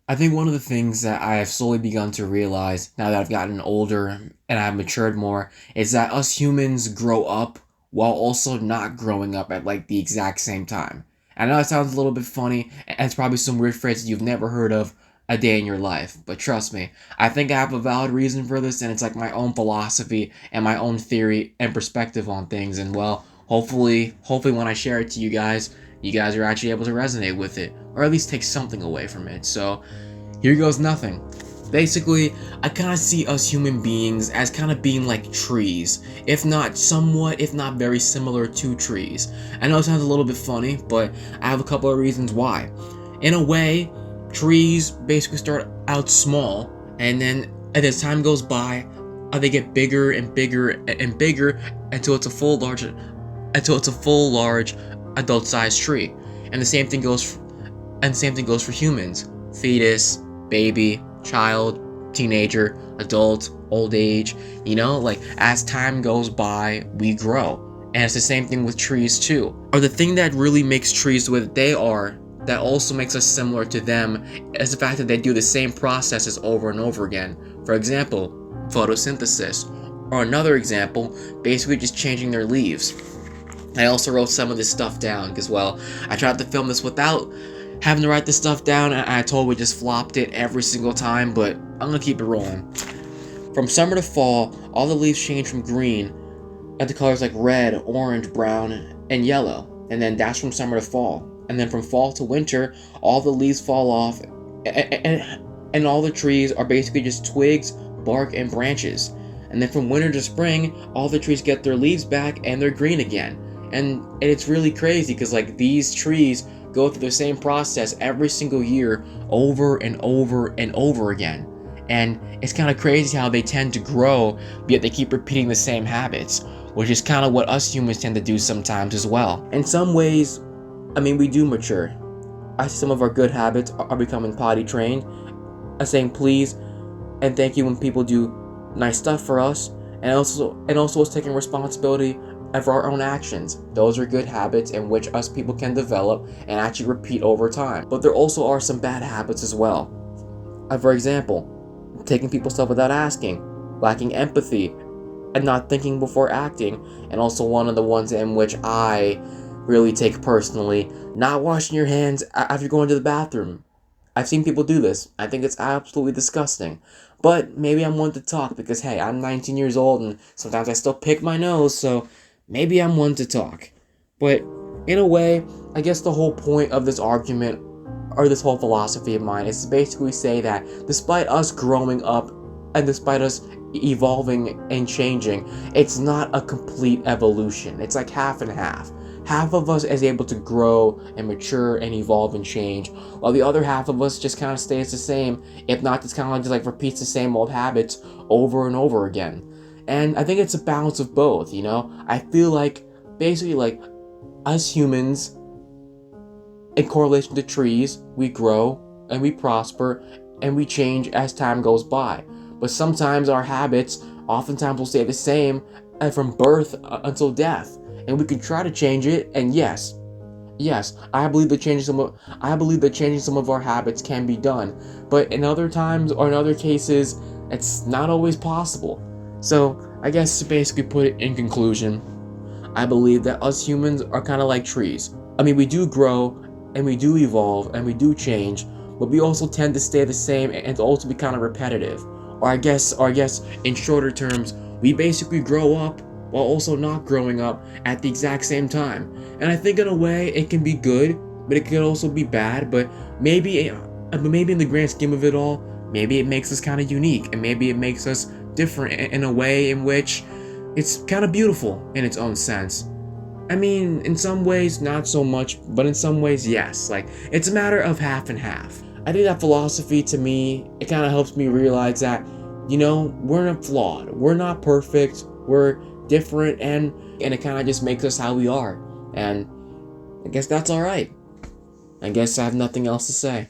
I think one of the things that I have slowly begun to realize now that I've gotten older and I've matured more is that us humans grow up while also not growing up at like the exact same time. I know it sounds a little bit funny, and it's probably some weird phrase you've never heard of a day in your life, but trust me, I think I have a valid reason for this, and it's like my own philosophy and my own theory and perspective on things. And well, hopefully when I share it to you guys are actually able to resonate with it, or at least take something away from it. So here goes nothing. Basically, I kind of see us human beings as kind of being like trees, if not somewhat, if not very similar to trees. I know it sounds a little bit funny, but I have a couple of reasons why. In a way, trees basically start out small, and then as time goes by, they get bigger and bigger and bigger until it's a full large adult-sized tree. And the same thing goes for humans. Fetus, baby, child, teenager, adult, old age, like as time goes by, we grow. And it's the same thing with trees too. Or the thing that really makes trees the way that they are, that also makes us similar to them, is the fact that they do the same processes over and over again. For example, photosynthesis. Or another example, basically just changing their leaves. I also wrote some of this stuff down because, well, I tried to film this without having to write this stuff down, and I totally just flopped it every single time, but I'm gonna keep it rolling. From summer to fall, all the leaves change from green into colors like red, orange, brown, and yellow, and then that's from summer to fall. And then from fall to winter, all the leaves fall off, and all the trees are basically just twigs, bark, and branches. And then from winter to spring, all the trees get their leaves back and they're green again. And it's really crazy because like these trees go through the same process every single year over and over and over again. And it's kind of crazy how they tend to grow, yet they keep repeating the same habits, which is kind of what us humans tend to do sometimes as well. In some ways, we do mature. I see some of our good habits are becoming potty trained, saying please and thank you when people do nice stuff for us, and also us taking responsibility for our own actions. Those are good habits in which us people can develop and actually repeat over time. But there also are some bad habits as well. For example, taking people's stuff without asking, lacking empathy, and not thinking before acting, and also one of the ones in which I really take personally, not washing your hands after going to the bathroom. I've seen people do this. I think it's absolutely disgusting. But maybe I'm one to talk because, hey, I'm 19 years old and sometimes I still pick my nose, so maybe I'm one to talk. But in a way, I guess the whole point of this argument or this whole philosophy of mine is to basically say that despite us growing up and despite us evolving and changing, it's not a complete evolution. It's like half and half. Half of us is able to grow and mature and evolve and change, while the other half of us just kind of stays the same, if not just kind of just like repeats the same old habits over and over again. And I think it's a balance of both, I feel like basically like us humans, in correlation to trees, we grow and we prosper and we change as time goes by. But sometimes our habits oftentimes will stay the same from birth until death. And we can try to change it, and yes, I believe that changing some of our habits can be done. But in other times or in other cases, it's not always possible. So I guess to basically put it in conclusion, I believe that us humans are kind of like trees. We do grow and we do evolve and we do change, but we also tend to stay the same and to also be kind of repetitive. Or I guess in shorter terms, we basically grow up while also not growing up at the exact same time. And I think in a way it can be good, but it can also be bad. But maybe in the grand scheme of it all, maybe it makes us kind of unique, and maybe it makes us different in a way in which it's kind of beautiful in its own sense. In some ways, not so much, but in some ways, yes. Like, it's a matter of half and half. I think that philosophy, to me, it kind of helps me realize that, we're not flawed. We're not perfect. We're different, and it kind of just makes us how we are. And I guess that's alright. I guess I have nothing else to say.